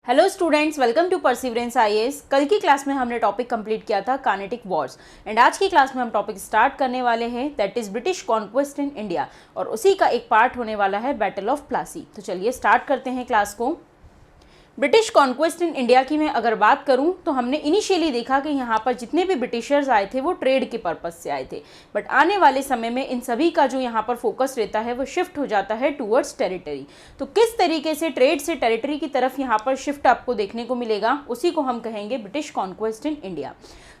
Hello students, welcome to perseverance IAS. कल की class में हमने टॉपिक कंप्लीट किया था कार्नेटिक वॉर्स एंड आज की क्लास में हम टॉपिक स्टार्ट करने वाले हैं that is British conquest in India और उसी का एक पार्ट होने वाला है बैटल ऑफ प्लासी। तो चलिए स्टार्ट करते हैं क्लास को। ब्रिटिश कॉन्क्वेस्ट इन इंडिया की मैं अगर बात करूं तो हमने इनिशियली देखा कि यहाँ पर जितने भी ब्रिटिशर्स आए थे वो ट्रेड के पर्पस से आए थे, बट आने वाले समय में इन सभी का जो यहाँ पर फोकस रहता है वो शिफ्ट हो जाता है टूवर्ड्स टेरिटरी। तो किस तरीके से ट्रेड से टेरिटरी की तरफ यहाँ पर शिफ्ट आपको देखने को मिलेगा, उसी को हम कहेंगे ब्रिटिश कॉन्क्वेस्ट इन इंडिया।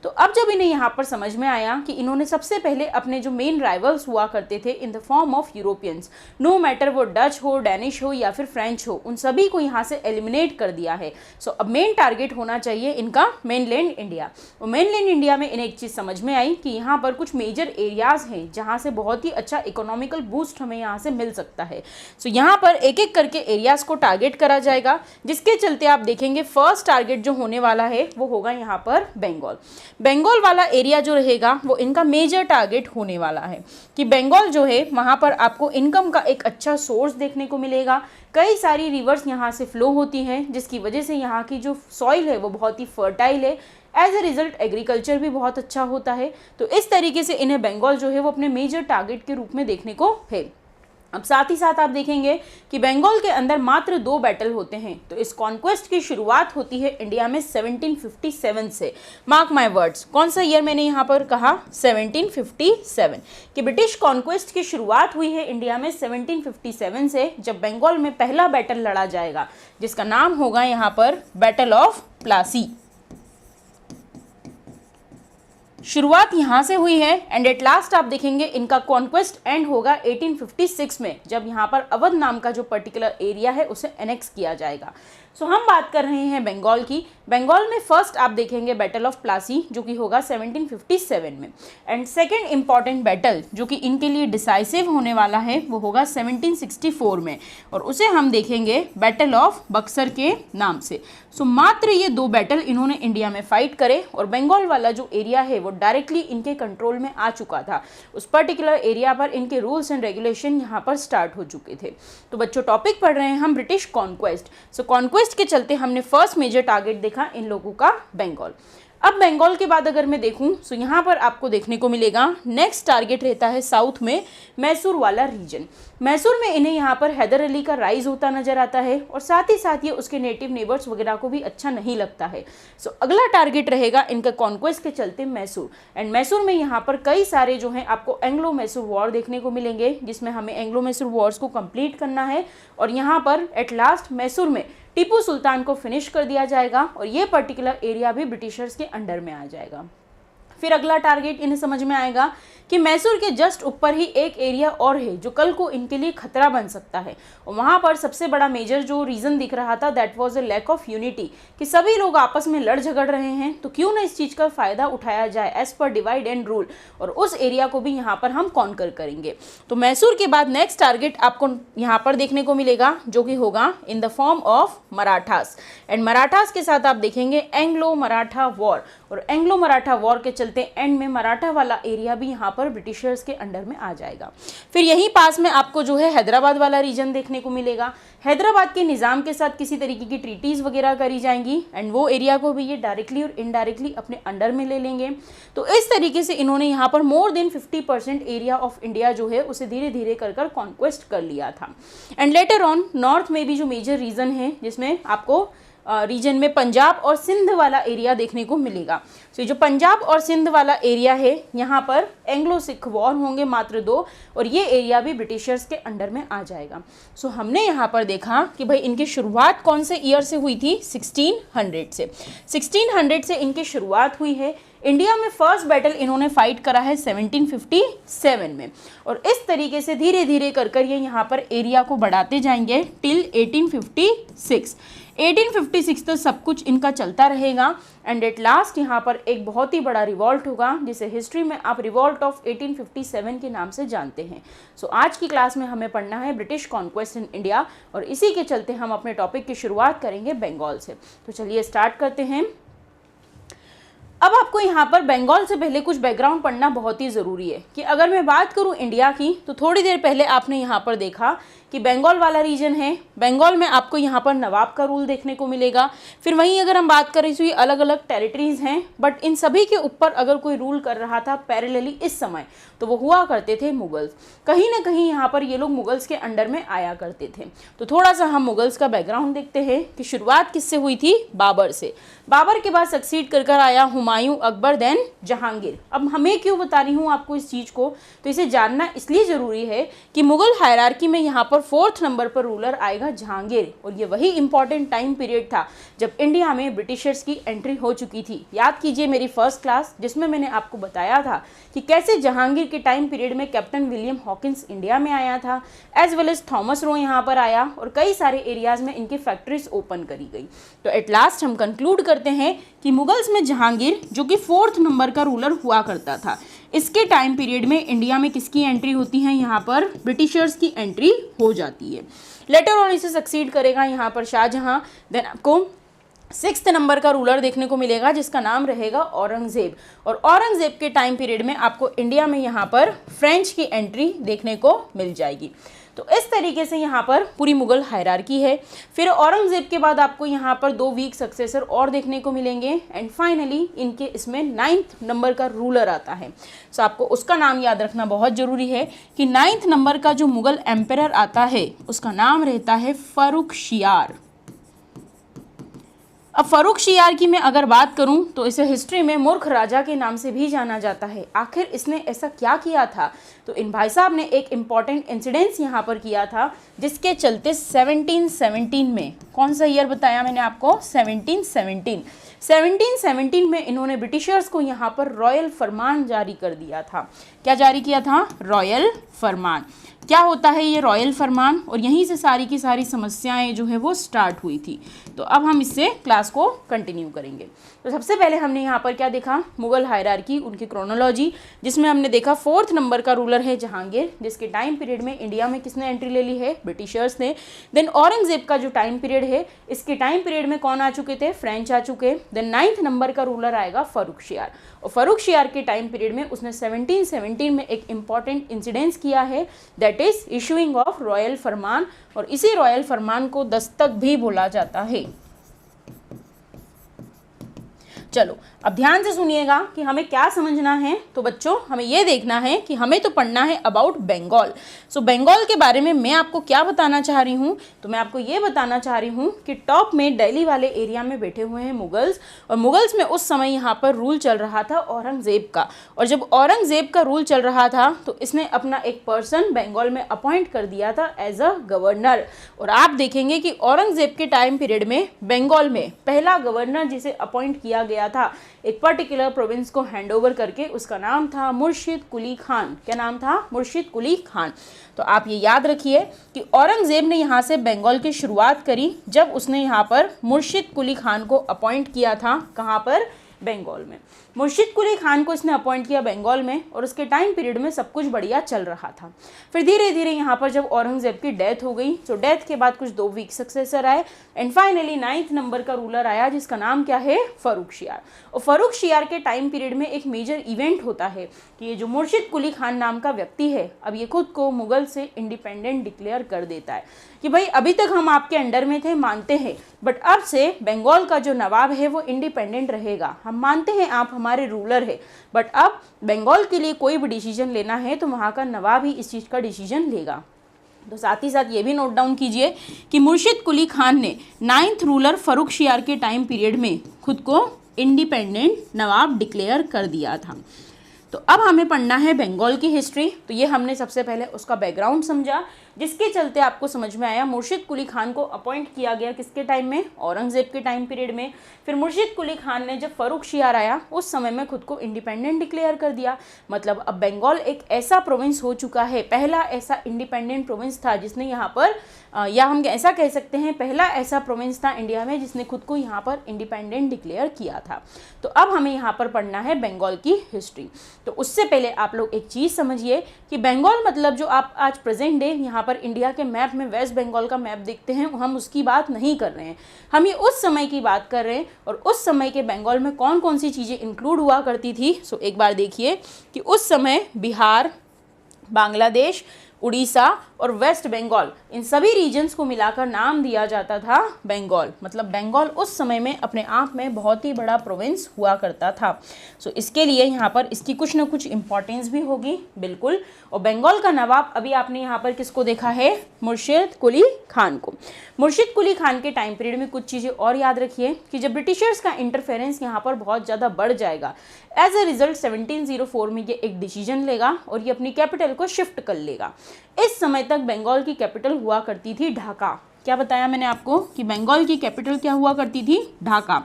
तो अब जब इन्हें यहाँ पर समझ में आया कि इन्होंने सबसे पहले अपने जो मेन राइवल्स हुआ करते थे in the form of Europeans, no matter वो डच हो, डैनिश हो या फिर फ्रेंच हो, उन सभी को यहाँ से एलिमिनेट कर दिया है। सो अब मेन टारगेट होना चाहिए इनका मेनलैंड इंडिया। और मेनलैंड इंडिया में इन्हें एक चीज़ समझ में आई कि यहाँ पर कुछ मेजर एरियाज हैं जहाँ से बहुत ही अच्छा इकोनॉमिकल बूस्ट हमें यहाँ से मिल सकता है। सो यहाँ पर एक एक करके एरियाज को टारगेट करा जाएगा, जिसके चलते आप देखेंगे फर्स्ट टारगेट जो होने वाला है वो होगा यहाँ पर बंगाल। बंगाल वाला एरिया जो रहेगा वो इनका मेजर टारगेट होने वाला है कि बंगाल जो है वहाँ पर आपको इनकम का एक अच्छा सोर्स देखने को मिलेगा। कई सारी रिवर्स यहाँ से फ्लो होती हैं जिसकी वजह से यहाँ की जो सॉइल है वो बहुत ही फर्टाइल है। एज ए रिजल्ट एग्रीकल्चर भी बहुत अच्छा होता है। तो इस तरीके से इन्हें बंगाल जो है वो अपने मेजर टारगेट के रूप में देखने को है। अब साथ ही साथ आप देखेंगे कि बंगाल के अंदर मात्र 2 बैटल होते हैं। तो इस कॉन्क्वेस्ट की शुरुआत होती है इंडिया में 1757 से। मार्क माय वर्ड्स, कौन सा ईयर मैंने यहाँ पर कहा? 1757 कि ब्रिटिश कॉन्क्वेस्ट की शुरुआत हुई है इंडिया में 1757 से, जब बंगाल में पहला बैटल लड़ा जाएगा जिसका नाम होगा यहाँ पर बैटल ऑफ प्लासी। शुरुआत यहाँ से हुई है एंड एट लास्ट आप देखेंगे इनका कॉन्क्वेस्ट एंड होगा 1856 में, जब यहाँ पर अवध नाम का जो पर्टिकुलर एरिया है उसे एनेक्स किया जाएगा। सो हम बात कर रहे हैं बंगाल की। बंगाल में फर्स्ट आप देखेंगे बैटल ऑफ प्लासी जो कि होगा 1757 में, एंड सेकेंड इंपॉर्टेंट बैटल जो कि इनके लिए डिसाइसिव होने वाला है वो होगा 1764 में, और उसे हम देखेंगे बैटल ऑफ बक्सर के नाम से। सो मात्र ये 2 बैटल इन्होंने इंडिया में फाइट करे और बंगाल वाला जो एरिया है वो डायरेक्टली इनके कंट्रोल में आ चुका था। उस पर्टिकुलर एरिया पर इनके रूल्स एंड रेगुलेशन यहाँ पर स्टार्ट हो चुके थे। तो बच्चों टॉपिक पढ़ रहे हैं हम ब्रिटिश कॉन्क्वेस्ट। सो कॉन्क्वेस्ट के चलते हमने फर्स्ट मेजर टारगेट देखा इन लोगों का बंगाल। अब बंगाल के बाद अगर मैं देखूं तो यहाँ पर आपको देखने को मिलेगा नेक्स्ट टारगेट रहता है साउथ में मैसूर वाला रीजन। मैसूर में इन्हें यहाँ पर हैदर अली का राइज होता नजर आता है और साथ ही साथ ये उसके नेटिव नेबर्स वगैरह को भी अच्छा नहीं लगता है। सो अगला टारगेट रहेगा इनका कॉन्क्वेस्ट के चलते मैसूर, एंड मैसूर में यहाँ पर कई सारे जो हैं आपको एंग्लो मैसूर वॉर देखने को मिलेंगे जिसमें हमें एंग्लो मैसूर वॉर्स को कंप्लीट करना है और यहाँ पर एट लास्ट मैसूर में टीपू सुल्तान को फिनिश कर दिया जाएगा और ये पर्टिकुलर एरिया भी ब्रिटिशर्स के अंडर में आ जाएगा। फिर अगला टारगेट इन्हें समझ में आएगा कि मैसूर के जस्ट ऊपर ही एक एरिया और है जो कल को इनके लिए खतरा बन सकता है, और वहाँ पर सबसे बड़ा मेजर जो रीज़न दिख रहा था that was a lack of unity कि सभी लोग आपस में लड़ झगड़ रहे हैं, तो क्यों ना इस चीज़ का फ़ायदा उठाया जाए as per divide and rule, और उस एरिया को भी यहाँ पर हम कॉन्कर करेंगे। तो मैसूर के बाद नेक्स्ट टारगेट आपको यहाँ पर देखने को मिलेगा जो कि होगा इन the form of Marathas, and Marathas के साथ आप देखेंगे एंग्लो मराठा वॉर, और एंग्लो मराठा वॉर के चलते एंड में मराठा वाला एरिया भी यहाँ पर ब्रिटिशर्स के अंडर में आ जाएगा। फिर यहीं पास में आपको जो है हैदराबाद वाला रीजन देखने को मिलेगा। हैदराबाद के निज़ाम के साथ किसी तरीके की ट्रीटीज़ वगैरह करी जाएंगी एंड वो एरिया को भी ये डायरेक्टली और इनडायरेक्टली अपने अंडर में ले लेंगे। तो इस तरीके से इन्होंने यहाँ पर more than 50% area of India जो है उसे धीरे धीरे कर कॉन्क्वेस्ट कर लिया था। एंड लेटर ऑन नॉर्थ में भी जो मेजर रीजन है जिसमें आपको रीजन में पंजाब और सिंध वाला एरिया देखने को मिलेगा। तो जो पंजाब और सिंध वाला एरिया है यहाँ पर एंग्लो सिख वॉर होंगे मात्र 2, और ये एरिया भी ब्रिटिशर्स के अंडर में आ जाएगा। सो हमने यहाँ पर देखा कि भाई इनकी शुरुआत कौन से ईयर से हुई थी? 1600 से। 1600 से इनकी शुरुआत हुई है। इंडिया में फर्स्ट बैटल इन्होंने फाइट करा है 1757 में, और इस तरीके से धीरे धीरे कर ये यहाँ पर एरिया को बढ़ाते जाएंगे टिल 1856। 1856 तो सब कुछ इनका चलता रहेगा एंड एट लास्ट यहाँ पर एक बहुत ही बड़ा रिवॉल्ट होगा जिसे हिस्ट्री में आप रिवॉल्ट ऑफ 1857 के नाम से जानते हैं। सो आज की क्लास में हमें पढ़ना है ब्रिटिश कॉन्क्वेस्ट इन इंडिया, और इसी के चलते हम अपने टॉपिक की शुरुआत करेंगे बंगाल से। तो चलिए स्टार्ट करते हैं। अब आपको यहाँ पर बंगाल से पहले कुछ बैकग्राउंड पढ़ना बहुत ही ज़रूरी है कि अगर मैं बात करूँ इंडिया की तो थोड़ी देर पहले आपने यहाँ पर देखा कि बंगाल वाला रीजन है, बंगाल में आपको यहाँ पर नवाब का रूल देखने को मिलेगा। फिर वहीं अगर हम बात करें तो ये अलग अलग टेरिटरीज हैं, बट इन सभी के ऊपर अगर कोई रूल कर रहा था पैरेलली इस समय, तो वो हुआ करते थे मुगल्स। कहीं ना कहीं यहाँ पर ये लोग मुगल्स के अंडर में आया करते थे। तो थोड़ा सा हम मुगल्स का बैकग्राउंड देखते हैं कि शुरुआत किससे हुई थी, बाबर से। बाबर के बाद सक्सीड कर आया हुमायूं, अकबर, देन जहांगीर। अब हमें क्यों बता रही हूँ आपको इस चीज़ को, तो इसे जानना इसलिए ज़रूरी है कि मुगल हायरार्की में यहाँ पर 4th नंबर पर रूलर आएगा जहांगीर, और ये वही इंपॉर्टेंट टाइम पीरियड था जब इंडिया में ब्रिटिशर्स की एंट्री हो चुकी थी। याद कीजिए मेरी फर्स्ट क्लास जिसमें मैंने आपको बताया था कि कैसे जहांगीर के टाइम पीरियड में कैप्टन विलियम हॉकिंस इंडिया में आया था, as well as Thomas Roe यहाँ पर आया, और कई सारे एरियाज में इनकी फैक्ट्रीज ओपन करी गई। तो एट लास्ट हम कंक्लूड करते हैं कि मुगल्स में जहांगीर, जो कि 4th नंबर का रूलर हुआ करता था, इसके टाइम पीरियड में इंडिया में किसकी एंट्री होती है, यहाँ पर ब्रिटिशर्स की एंट्री हो जाती है। लेटर ऑन इसे सक्सीड करेगा यहाँ पर शाहजहां। देन आपको 6th नंबर का रूलर देखने को मिलेगा जिसका नाम रहेगा औरंगजेब, और औरंगजेब के टाइम पीरियड में आपको इंडिया में यहाँ पर फ्रेंच की एंट्री देखने को मिल जाएगी। तो इस तरीके से यहाँ पर पूरी मुगल हायरार्की है। फिर औरंगजेब के बाद आपको यहाँ पर 2 वीक सक्सेसर और देखने को मिलेंगे, एंड फाइनली इनके इसमें 9th नंबर का रूलर आता है। सो आपको उसका नाम याद रखना बहुत ज़रूरी है कि 9th नंबर का जो मुगल एम्परर आता है उसका नाम रहता है फर्रुखशियार। अब फर्रुखशियार की मैं अगर बात करूं तो इसे हिस्ट्री में मूर्ख राजा के नाम से भी जाना जाता है। आखिर इसने ऐसा क्या किया था, तो इन भाई साहब ने एक इम्पॉर्टेंट इंसिडेंस यहाँ पर किया था जिसके चलते 1717 में, कौन सा ईयर बताया मैंने आपको, 1717 में इन्होंने ब्रिटिशर्स को यहाँ पर रॉयल फरमान जारी कर दिया था। क्या जारी किया था, रॉयल फरमान। क्या होता है ये रॉयल फरमान, और यहीं से सारी की सारी समस्याएं जो है वो स्टार्ट हुई थी। तो अब हम इससे क्लास को कंटिन्यू करेंगे। तो सबसे पहले हमने यहाँ पर क्या देखा, मुगल हायरार्की, उनकी क्रोनोलॉजी, जिसमें हमने देखा 4th नंबर का रूलर है जहांगीर, जिसके टाइम पीरियड में इंडिया में किसने एंट्री ले ली है, ब्रिटिशर्स ने। देन औरंगजेब का जो टाइम पीरियड है, इसके टाइम पीरियड में कौन आ चुके थे, फ्रेंच आ चुके। देन 9th नंबर का रूलर आएगा फर्रुखशियार, और फर्रुखशियार के टाइम पीरियड में उसने 1717 में एक इंपॉर्टेंट इंसिडेंस किया है, that is issuing of royal फरमान, और इसी रॉयल फरमान को दस्तक भी बोला जाता है। चलो अब ध्यान से सुनिएगा कि हमें क्या समझना है। तो बच्चों हमें ये देखना है कि हमें तो पढ़ना है अबाउट बंगाल। सो बंगाल के बारे में मैं आपको क्या बताना चाह रही हूँ, तो मैं आपको ये बताना चाह रही हूँ कि टॉप में दिल्ली वाले एरिया में बैठे हुए हैं मुगल्स, और मुगल्स में उस समय यहाँ पर रूल चल रहा था औरंगजेब का। और जब औरंगजेब का रूल चल रहा था तो इसने अपना एक पर्सन बंगाल में अपॉइंट कर दिया था एज अ गवर्नर। और आप देखेंगे कि औरंगजेब के टाइम पीरियड में बंगाल में पहला गवर्नर जिसे अपॉइंट किया गया था एक पर्टिकुलर प्रोविंस को हैंड ओवर करके, उसका नाम था मुर्शिद कुली खान। क्या नाम था, मुर्शिद कुली खान। तो आप ये याद रखिए कि औरंगजेब ने यहाँ से बंगाल की शुरुआत करी जब उसने यहाँ पर मुर्शिद कुली खान को अपॉइंट किया था। कहाँ पर, बंगाल में। मुर्शिद कुली खान को इसने अपॉइंट किया बंगाल में, और उसके टाइम पीरियड में सब कुछ बढ़िया चल रहा था। फिर धीरे धीरे यहाँ पर जब औरंगजेब की डेथ हो गई, तो डेथ के बाद कुछ 2 वीक सक्सेसर आए, एंड फाइनली 9th नंबर का रूलर आया जिसका नाम क्या है, फर्रुखशियार। और फर्रुखशियार के टाइम पीरियड में एक मेजर इवेंट होता है कि ये जो मुर्शिद कुली खान नाम का व्यक्ति है, अब ये खुद को मुगल से इंडिपेंडेंट डिक्लेयर कर देता है कि भाई अभी तक हम आपके अंडर में थे, मानते हैं, बट अब से बंगाल का जो नवाब है वो इंडिपेंडेंट रहेगा। हम मानते हैं आप हमारे रूलर है, बट अब बंगाल के लिए कोई भी डिसीजन लेना है तो वहाँ का नवाब ही इस चीज़ का डिसीजन लेगा। तो साथ ही साथ ये भी नोट डाउन कीजिए कि मुर्शिद कुली खान ने 9th रूलर फर्रुखशियार के टाइम पीरियड में खुद को इंडिपेंडेंट नवाब डिक्लेयर कर दिया था। तो अब हमें पढ़ना है बंगाल की हिस्ट्री। तो ये हमने सबसे पहले उसका बैकग्राउंड समझा, जिसके चलते आपको समझ में आया मुर्शिद कुली खान को अपॉइंट किया गया किसके टाइम में, औरंगजेब के टाइम पीरियड में। फिर मुर्शिद कुली खान ने जब फर्रुखशियार आया उस समय में खुद को इंडिपेंडेंट डिक्लेयर कर दिया। मतलब अब बंगाल एक ऐसा प्रोविंस हो चुका है, पहला ऐसा इंडिपेंडेंट प्रोविंस था जिसने यहाँ पर या हम ऐसा कह सकते हैं पहला ऐसा प्रोविंस था इंडिया में जिसने खुद को यहाँ पर इंडिपेंडेंट डिक्लेयर किया था। तो अब हमें यहाँ पर पढ़ना है बंगाल की हिस्ट्री। तो उससे पहले आप लोग एक चीज़ समझिए कि बंगाल मतलब जो आप आज प्रेजेंट डे यहाँ पर इंडिया के मैप में वेस्ट बंगाल का मैप देखते हैं, हम उसकी बात नहीं कर रहे हैं, हम ये उस समय की बात कर रहे हैं। और उस समय के बंगाल में कौन कौन सी चीज़ें इंक्लूड हुआ करती थी। सो एक बार देखिए कि उस समय बिहार, बांग्लादेश, उड़ीसा, और वेस्ट बंगाल, इन सभी रीजन्स को मिलाकर नाम दिया जाता था बंगाल। मतलब बंगाल उस समय में अपने आप में बहुत ही बड़ा प्रोविंस हुआ करता था। सो इसके लिए यहाँ पर इसकी कुछ ना कुछ इंपॉर्टेंस भी होगी, बिल्कुल। और बंगाल का नवाब अभी आपने यहाँ पर किसको देखा है, मुर्शिद कुली खान को। मुर्शिद कुली खान के टाइम पीरियड में कुछ चीज़ें और याद रखिए कि जब ब्रिटिशर्स का इंटरफेरेंस यहाँ पर बहुत ज़्यादा बढ़ जाएगा, एज ए रिजल्ट 1704 में ये एक डिसीजन लेगा और ये अपनी कैपिटल को शिफ्ट कर लेगा। इस समय तक बंगाल की कैपिटल हुआ करती थी ढाका। क्या बताया मैंने आपको कि बंगाल की कैपिटल क्या हुआ करती थी, ढाका।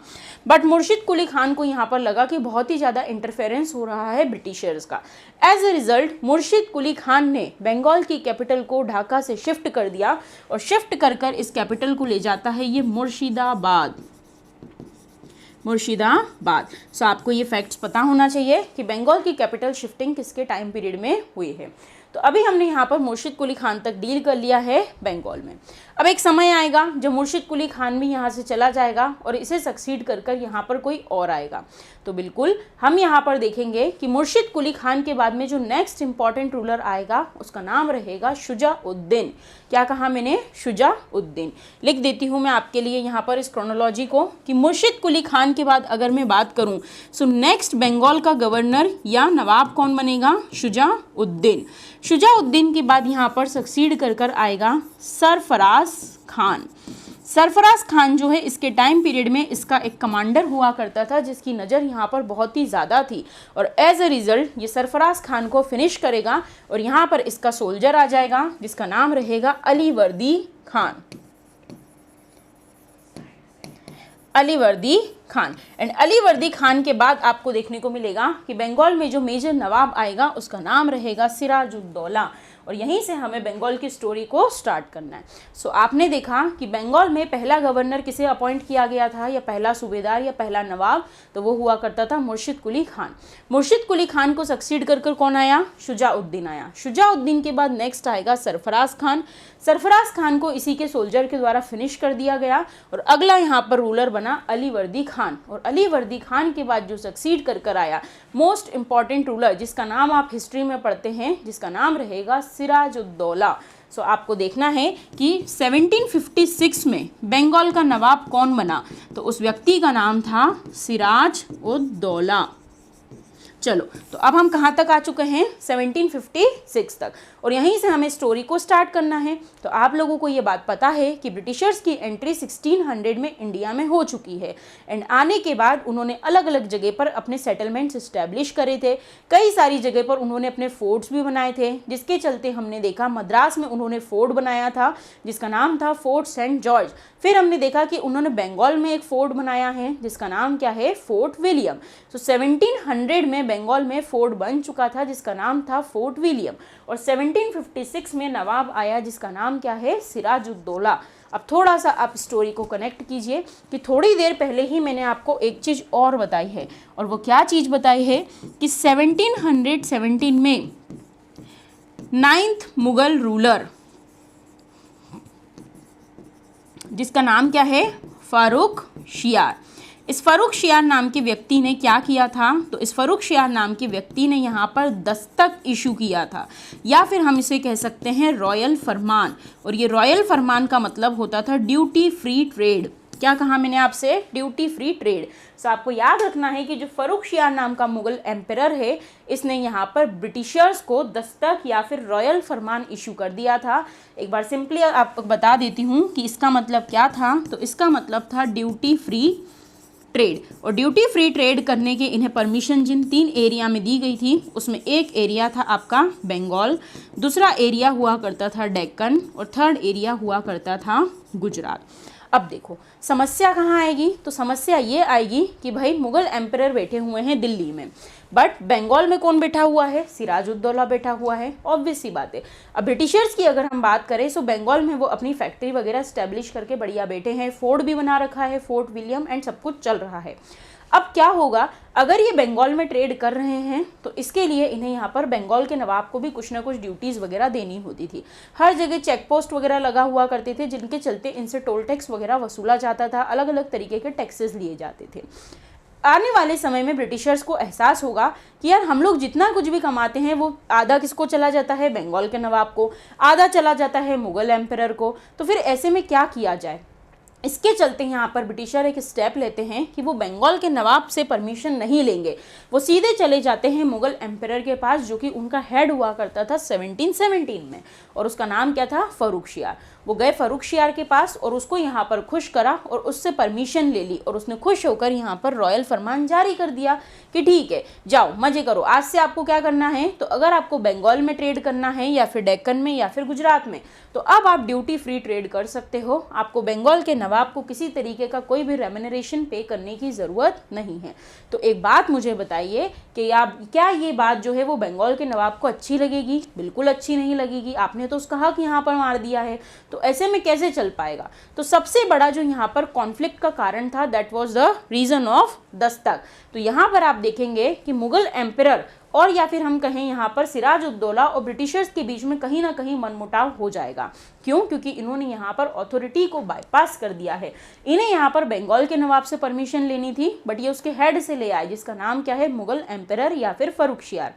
बट मुर्शिद कुली खान को यहाँ पर लगा कि बहुत ही ज़्यादा इंटरफेरेंस हो रहा है ब्रिटिशर्स का। एज ए रिजल्ट मुर्शिद कुली खान ने बंगाल की कैपिटल को ढाका से शिफ्ट कर दिया और शिफ्ट कर कर इस कैपिटल को ले जाता है ये मुर्शिदाबाद। मुर्शिदाबाद। सो आपको ये फैक्ट्स पता होना चाहिए कि बंगाल की कैपिटल शिफ्टिंग किसके टाइम पीरियड में हुई है। तो अभी हमने यहाँ पर मुर्शिद कुली खान तक डील कर लिया है बंगाल में। अब एक समय आएगा जब मुर्शिद कुली खान भी यहाँ से चला जाएगा और इसे सक्सीड कर कर यहाँ पर कोई और आएगा। तो बिल्कुल हम यहाँ पर देखेंगे कि मुर्शिद कुली खान के बाद में जो नेक्स्ट इंपॉर्टेंट रूलर आएगा उसका नाम रहेगा शुजाउद्दीन। क्या कहा मैंने, शुजाउद्दीन। लिख देती हूँ मैं आपके लिए यहाँ पर इस क्रोनोलॉजी को कि मुर्शिद कुली खान के बाद अगर मैं बात करूँ सो नेक्स्ट बंगाल का गवर्नर या नवाब कौन बनेगा, शुजाउद्दीन। शुजाउद्दीन के बाद यहाँ पर सक्सीड कर कर आएगा सरफराज खान। सरफराज खान जो है इसके टाइम पीरियड में इसका एक कमांडर हुआ करता था जिसकी नज़र यहाँ पर बहुत ही ज़्यादा थी और एज ए रिजल्ट ये सरफराज खान को फिनिश करेगा और यहाँ पर इसका सोल्जर आ जाएगा जिसका नाम रहेगा अलीवर्दी खान। अलीवर्दी खान। एंड अलीवर्दी खान के बाद आपको देखने को मिलेगा कि बंगाल में जो मेजर नवाब आएगा उसका नाम रहेगा सिराजुद्दौला और यहीं से हमें बंगाल की स्टोरी को स्टार्ट करना है। सो आपने देखा कि बंगाल में पहला गवर्नर किसे अपॉइंट किया गया था या पहला सूबेदार या पहला नवाब, तो वो हुआ करता था मुर्शिद कुली खान। मुर्शिद कुली खान को सक्सीड कर कर कौन आया, शुजाउद्दीन आया। शुजाउद्दीन के बाद नेक्स्ट आएगा सरफराज खान। सरफराज खान को इसी के सोल्जर के द्वारा फिनिश कर दिया गया और अगला यहाँ पर रूलर बना अलीवर्दी खान। और अलीवर्दी खान के बाद जो सक्सीड कर कर आया मोस्ट इंपॉर्टेंट रूलर जिसका नाम आप हिस्ट्री में पढ़ते हैं, जिसका नाम रहेगा सिराजुद्दौला। सो आपको देखना है कि 1756 में बंगाल का नवाब कौन बना, तो उस व्यक्ति का नाम था सिराजुद्दौला। चलो तो अब हम कहाँ तक आ चुके हैं, 1756 तक, और यहीं से हमें स्टोरी को स्टार्ट करना है। तो आप लोगों को ये बात पता है कि ब्रिटिशर्स की एंट्री 1600 में इंडिया में हो चुकी है एंड आने के बाद उन्होंने अलग अलग जगह पर अपने सेटलमेंट्स इस्टेब्लिश करे थे। कई सारी जगह पर उन्होंने अपने फोर्ट्स भी बनाए थे, जिसके चलते हमने देखा मद्रास में उन्होंने फोर्ट बनाया था जिसका नाम था फोर्ट सेंट जॉर्ज। फिर हमने देखा कि उन्होंने बंगाल में एक फोर्ट बनाया है जिसका नाम क्या है, फोर्ट विलियम। तो 1700 में बंगाल में फोर्ट बन चुका था जिसका नाम था फोर्ट विलियम और 1756 में नवाब आया जिसका नाम क्या है, सिराजुद्दौला। अब थोड़ा सा आप स्टोरी को कनेक्ट कीजिए कि थोड़ी देर पहले ही मैंने आपको एक चीज़ और बताई है, और वो क्या चीज़ बताई है कि 1717 में 9th मुगल रूलर जिसका नाम क्या है, फारूक शियार। इस फारूक शियार नाम के व्यक्ति ने क्या किया था, तो इस फारूक शियार नाम के व्यक्ति ने यहाँ पर दस्तक इशू किया था, या फिर हम इसे कह सकते हैं रॉयल फरमान। और ये रॉयल फरमान का मतलब होता था ड्यूटी फ्री ट्रेड। क्या कहा मैंने आपसे, ड्यूटी फ्री ट्रेड। सो आपको याद रखना है कि जो फारूक शियार नाम का मुगल एम्परर है, इसने यहाँ पर ब्रिटिशर्स को दस्तक या फिर रॉयल फरमान इशू कर दिया था। एक बार सिंपली आपको बता देती हूँ कि इसका मतलब क्या था। तो इसका मतलब था ड्यूटी फ्री ट्रेड, और ड्यूटी फ्री ट्रेड करने के इन्हें परमिशन जिन 3 एरिया में दी गई थी उसमें एक एरिया था आपका बंगाल, दूसरा एरिया हुआ करता था डेक्कन और थर्ड एरिया हुआ करता था गुजरात। अब देखो समस्या कहाँ आएगी, तो समस्या ये आएगी कि भाई मुगल एम्परर बैठे हुए हैं दिल्ली में, बट बंगाल में कौन बैठा हुआ है, सिराजुद्दौला बैठा हुआ है। ऑब्वियस सी बात है। अब ब्रिटिशर्स की अगर हम बात करें तो बंगाल में वो अपनी फैक्ट्री वगैरह स्टैब्लिश करके बढ़िया बैठे हैं, फोर्ट भी बना रखा है, फोर्ट विलियम, एंड सब कुछ चल रहा है। अब क्या होगा, अगर ये बंगाल में ट्रेड कर रहे हैं तो इसके लिए इन्हें यहाँ पर बंगाल के नवाब को भी कुछ ना कुछ ड्यूटीज़ वगैरह देनी होती थी। हर जगह चेक पोस्ट वगैरह लगा हुआ करते थे जिनके चलते इनसे टोल टैक्स वगैरह वसूला जाता था, अलग अलग तरीके के टैक्सेस लिए जाते थे। आने वाले समय में ब्रिटिशर्स को एहसास होगा कि यार हम लोग जितना कुछ भी कमाते हैं वो आधा किसको चला जाता है, बंगाल के नवाब को, आधा चला जाता है मुगल एम्परर को, तो फिर ऐसे में क्या किया जाए। इसके चलते यहाँ पर ब्रिटिशर एक स्टेप लेते हैं कि वो बंगाल के नवाब से परमिशन नहीं लेंगे, वो सीधे चले जाते हैं मुगल एम्परर के पास, जो कि उनका हेड हुआ करता था 1717 में, और उसका नाम क्या था, फर्रुखशियार। वो गए फर्रुखशियार के पास और उसको यहाँ पर खुश करा और उससे परमिशन ले ली, और उसने खुश होकर यहाँ पर रॉयल फरमान जारी कर दिया कि ठीक है जाओ मजे करो, आज से आपको क्या करना है, तो अगर आपको बंगाल में ट्रेड करना है या फिर डेक्कन में या फिर गुजरात में, तो अब आप ड्यूटी फ्री ट्रेड कर सकते हो, आपको बंगाल के नवाब को किसी तरीके का कोई भी रेम्यूनरेशन पे करने की ज़रूरत नहीं है। तो एक बात मुझे बताइए कि आप क्या ये बात जो है वो बंगाल के नवाब को अच्छी लगेगी? बिल्कुल अच्छी नहीं लगेगी। आपने तो उसका हक यहाँ पर मार दिया है, तो ऐसे में कैसे चल पाएगा। तो सबसे बड़ा जो यहाँ पर कॉन्फ्लिक्ट का कारण था that was the reason of Dastak. तो यहाँ पर आप देखेंगे कि मुगल एम्परर और या फिर हम कहें यहाँ पर सिराजुद्दौला और ब्रिटिशर्स के बीच में कहीं ना कहीं मनमुटाव हो जाएगा। क्यों? क्योंकि इन्होंने यहाँ पर अथॉरिटी को बाईपास कर दिया है। इन्हें यहाँ पर बंगाल के नवाब से परमिशन लेनी थी, बट ये उसके हेड से ले आए जिसका नाम क्या है, मुगल एम्परर या फिर फर्रुखशियार।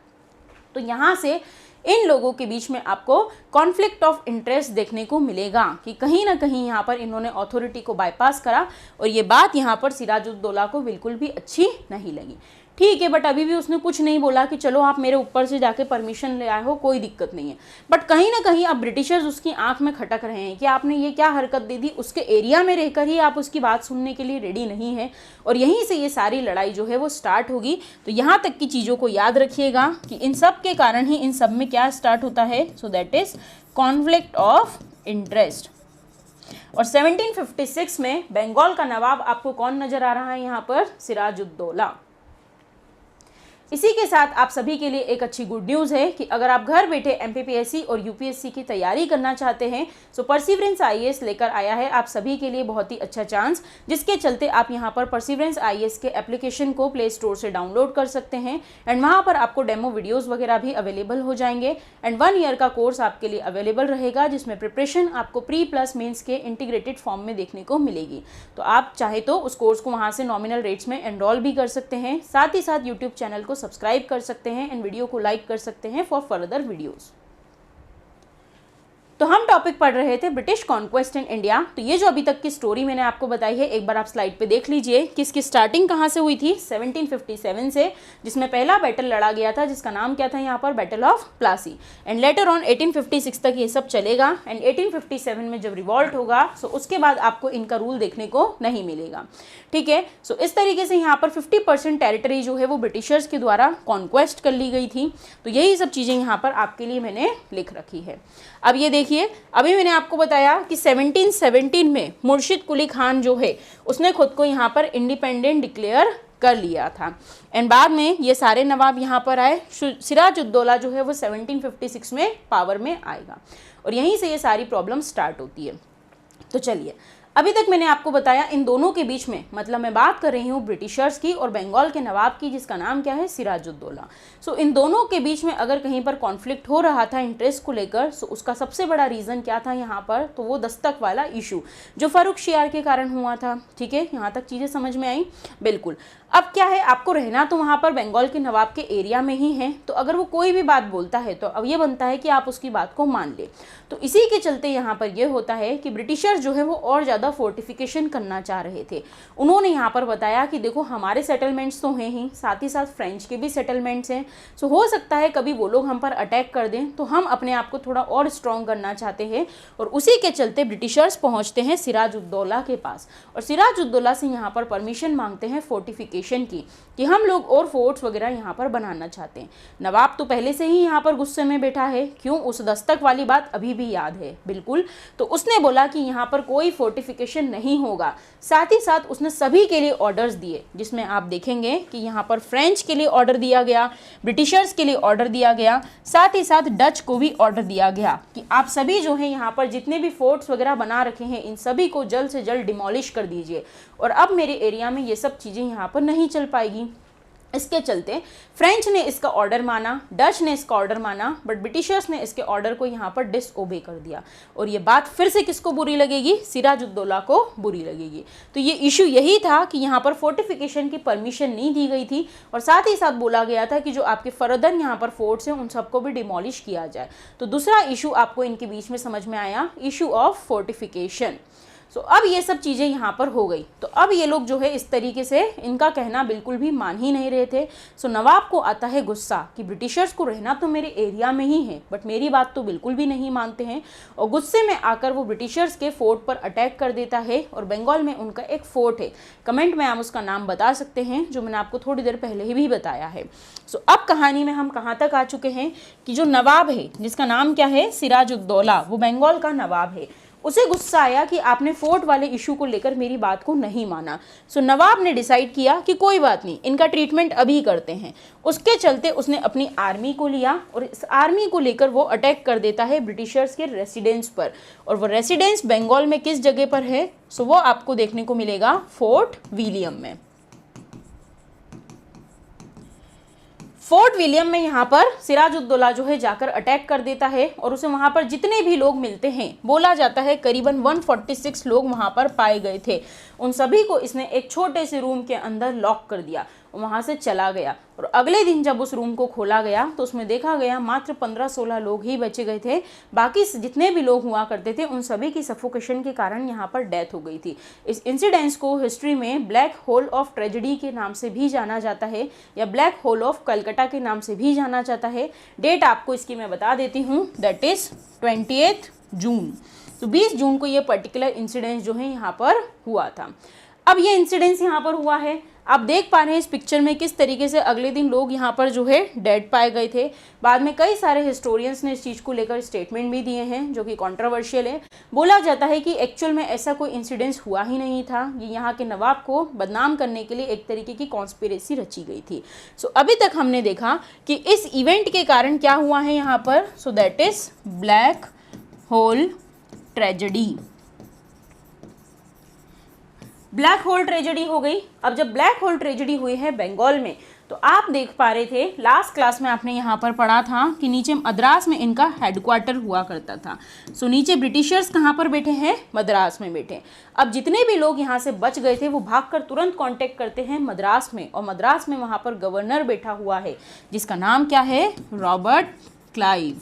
तो यहाँ से इन लोगों के बीच में आपको कॉन्फ्लिक्ट ऑफ इंटरेस्ट देखने को मिलेगा कि कहीं ना कहीं यहाँ पर इन्होंने अथॉरिटी को बाईपास करा, और ये बात यहाँ पर सिराजुद्दौला को बिल्कुल भी अच्छी नहीं लगी। ठीक है, बट अभी भी उसने कुछ नहीं बोला कि चलो आप मेरे ऊपर से जाके परमिशन ले आए हो, कोई दिक्कत नहीं है। बट कहीं ना कहीं अब ब्रिटिशर्स उसकी आंख में खटक रहे हैं कि आपने ये क्या हरकत दे दी, उसके एरिया में रहकर ही आप उसकी बात सुनने के लिए रेडी नहीं है, और यहीं से ये सारी लड़ाई जो है वो स्टार्ट होगी। तो यहाँ तक की चीज़ों को याद रखिएगा कि इन सब के कारण ही इन सब में क्या स्टार्ट होता है, so that is conflict of interest. और 1756 में बंगाल का नवाब आपको कौन नजर आ रहा है यहाँ पर, सिराजुद्दौला। इसी के साथ आप सभी के लिए एक अच्छी गुड न्यूज़ है कि अगर आप घर बैठे एमपीपीएससी और यूपीएससी की तैयारी करना चाहते हैं, तो परसिवरेंस आईएएस लेकर आया है आप सभी के लिए बहुत ही अच्छा चांस, जिसके चलते आप यहां पर परसिवरेंस आईएएस के एप्लीकेशन को प्ले स्टोर से डाउनलोड कर सकते हैं, एंड वहां पर आपको डेमो वीडियोज़ वगैरह भी अवेलेबल हो जाएंगे, एंड 1 ईयर का कोर्स आपके लिए अवेलेबल रहेगा, जिसमें प्रिपरेशन आपको प्री प्लस मेन्स के इंटीग्रेटेड फॉर्म में देखने को मिलेगी। तो आप चाहे तो उस कोर्स को वहाँ से नॉमिनल रेट्स में एनरोल भी कर सकते हैं, साथ ही साथ यूट्यूब चैनल को सब्सक्राइब कर सकते हैं एंड वीडियो को लाइक कर सकते हैं फॉर फर्दर वीडियोस। तो हम टॉपिक पढ़ रहे थे ब्रिटिश कॉन्क्वेस्ट इन इंडिया। तो ये जो अभी तक की स्टोरी मैंने आपको बताई है, एक बार आप स्लाइड पे देख लीजिए कि इसकी स्टार्टिंग कहाँ से हुई थी, 1757 से, जिसमें पहला बैटल लड़ा गया था जिसका नाम क्या था यहाँ पर, battle of Plassey, and later on 1856 तक ये सब चलेगा, एंड 1857 में जब रिवॉल्ट होगा सो उसके बाद आपको इनका रूल देखने को नहीं मिलेगा। ठीक है, सो इस तरीके से यहाँ पर 50% टेरिटरी जो है वो ब्रिटिशर्स के द्वारा कॉन्क्वेस्ट कर ली गई थी। तो यही सब चीज़ें यहाँ पर आपके लिए मैंने लिख रखी है। अब ये देखिए, अभी मैंने आपको बताया कि 1717 में मुर्शिद कुली खान जो है उसने खुद को यहाँ पर इंडिपेंडेंट डिक्लेयर कर लिया था, एंड बाद में ये सारे नवाब यहाँ पर आए। सिराजुद्दौला जो है वो 1756 में पावर में आएगा, और यहीं से ये सारी प्रॉब्लम स्टार्ट होती है। तो चलिए, अभी तक मैंने आपको बताया इन दोनों के बीच में, मतलब मैं बात कर रही हूँ ब्रिटिशर्स की और बंगाल के नवाब की, जिसका नाम क्या है, सिराजुद्दौला। सो इन दोनों के बीच में अगर कहीं पर कॉन्फ्लिक्ट हो रहा था इंटरेस्ट को लेकर, सो उसका सबसे बड़ा रीज़न क्या था यहाँ पर, तो वो दस्तक वाला इशू जो फर्रुखशियार के कारण हुआ था। ठीक है, यहाँ तक चीज़ें समझ में आई? बिल्कुल। अब क्या है, आपको रहना तो वहाँ पर बंगाल के नवाब के एरिया में ही है, तो अगर वो कोई भी बात बोलता है तो अब ये बनता है कि आप उसकी बात को मान ले। तो इसी के चलते यहाँ पर ये होता है कि ब्रिटिशर्स जो है वो और ज़्यादा फोर्टिफिकेशन करना चाह रहे थे। उन्होंने यहाँ पर बताया कि देखो हमारे सेटलमेंट्स तो हैं ही, साथ ही साथ फ्रेंच के भी सेटलमेंट्स हैं, सो हो सकता है कभी वो लोग हम पर अटैक कर दें, तो हम अपने आप को थोड़ा और स्ट्रॉन्ग करना चाहते हैं। और उसी के चलते ब्रिटिशर्स पहुँचते हैं सिराजुद्दौला के पास, और सिराजुद्दौला से यहाँ पर परमिशन मांगते हैं फोर्टिफिकेशन की, कि हम लोग और फोर्ट्स वगैरह यहाँ पर बनाना चाहते हैं। नवाब तो पहले से ही यहाँ पर गुस्से में बैठा है, क्यों, उस दस्तक वाली बात अभी भी याद है, बिल्कुल। तो उसने बोला कि यहाँ पर कोई फोर्टिफिकेशन नहीं होगा। साथ ही साथ उसने सभी के लिए ऑर्डर्स दिए, जिसमें आप देखेंगे कि यहाँ पर फ्रेंच के लिए ऑर्डर दिया गया, ब्रिटिशर्स के लिए ऑर्डर दिया गया, साथ ही साथ डच को भी ऑर्डर दिया गया कि आप सभी जो है यहाँ पर जितने भी फोर्ट्स वगैरह बना रखे हैं इन सभी को जल्द से जल्द डिमोलिश कर दीजिए, और अब मेरे एरिया में ये सब चीज़ें यहाँ पर नहीं चल पाएगी। इसके चलते फ्रेंच ने इसका ऑर्डर माना, डच ने इसका ऑर्डर माना, बट ब्रिटिशर्स ने इसके ऑर्डर को यहाँ पर डिसओबे कर दिया। और ये बात फिर से किसको बुरी लगेगी? सिराजुद्दौला को बुरी लगेगी। तो ये इशू यही था कि यहाँ पर फोर्टिफिकेशन की परमिशन नहीं दी गई थी और साथ ही साथ बोला गया था कि जो आपके फर्दर यहाँ पर फोर्ट्स हैं उन सबको भी डिमोलिश किया जाए। तो दूसरा इशू आपको इनके बीच में समझ में आया, इशू ऑफ फोर्टिफिकेशन। सो अब ये सब चीज़ें यहाँ पर हो गई। तो अब ये लोग जो है इस तरीके से इनका कहना बिल्कुल भी मान ही नहीं रहे थे। सो नवाब को आता है गुस्सा कि ब्रिटिशर्स को रहना तो मेरे एरिया में ही है बट मेरी बात तो बिल्कुल भी नहीं मानते हैं, और गुस्से में आकर वो ब्रिटिशर्स के फोर्ट पर अटैक कर देता है। और बंगाल में उनका एक फोर्ट है, कमेंट में आप उसका नाम बता सकते हैं, जो मैंने आपको थोड़ी देर पहले ही भी बताया है। सो अब कहानी में हम कहाँ तक आ चुके हैं कि जो नवाब है जिसका नाम क्या है? सिराजुद्दौला, वो बंगाल का नवाब है। उसे गुस्सा आया कि आपने फोर्ट वाले इशू को लेकर मेरी बात को नहीं माना। सो नवाब ने डिसाइड किया कि कोई बात नहीं, इनका ट्रीटमेंट अभी करते हैं। उसके चलते उसने अपनी आर्मी को लिया और इस आर्मी को लेकर वो अटैक कर देता है ब्रिटिशर्स के रेसिडेंस पर। और वो रेसिडेंस बंगाल में किस जगह पर है? सो वो आपको देखने को मिलेगा फोर्ट विलियम में। फोर्ट विलियम में यहाँ पर सिराजुद्दौला जो है जाकर अटैक कर देता है और उसे वहाँ पर जितने भी लोग मिलते हैं, बोला जाता है करीबन 146 लोग वहाँ पर पाए गए थे, उन सभी को इसने एक छोटे से रूम के अंदर लॉक कर दिया, वहाँ से चला गया। और अगले दिन जब उस रूम को खोला गया तो उसमें देखा गया मात्र 15-16 लोग ही बचे गए थे। बाकी जितने भी लोग हुआ करते थे उन सभी की सफोकेशन के कारण यहाँ पर डेथ हो गई थी। इस इंसिडेंस को हिस्ट्री में ब्लैक होल ऑफ ट्रेजेडी के नाम से भी जाना जाता है या ब्लैक होल ऑफ कलकत्ता के नाम से भी जाना जाता है। डेट आपको इसकी मैं बता देती हूँ, दैट इज 28 जून। तो 20 जून को ये पर्टिकुलर इंसिडेंस जो है यहाँ पर हुआ था। अब ये इंसिडेंस यहाँ पर हुआ है, आप देख पा रहे हैं इस पिक्चर में किस तरीके से अगले दिन लोग यहाँ पर जो है डेड पाए गए थे। बाद में कई सारे हिस्टोरियंस ने इस चीज़ को लेकर स्टेटमेंट भी दिए हैं जो कि कंट्रोवर्शियल है। बोला जाता है कि एक्चुअल में ऐसा कोई इंसिडेंस हुआ ही नहीं था, ये यहाँ के नवाब को बदनाम करने के लिए एक तरीके की कॉन्स्पिरेसी रची गई थी। सो अभी तक हमने देखा कि इस इवेंट के कारण क्या हुआ है यहाँ पर। So that is black hole tragedy. Black hole tragedy हो गई। अब जब ब्लैक होल ट्रेजेडी हुई है बंगाल में, तो आप देख पा रहे थे लास्ट क्लास में आपने यहाँ पर पढ़ा था कि नीचे मद्रास में इनका हेडक्वार्टर हुआ करता था। सो नीचे ब्रिटिशर्स कहाँ पर बैठे हैं? मद्रास में बैठे। अब जितने भी लोग यहाँ से बच गए थे वो भागकर तुरंत कांटेक्ट करते हैं मद्रास में, और मद्रास में वहाँ पर गवर्नर बैठा हुआ है जिसका नाम क्या है? Robert Clive.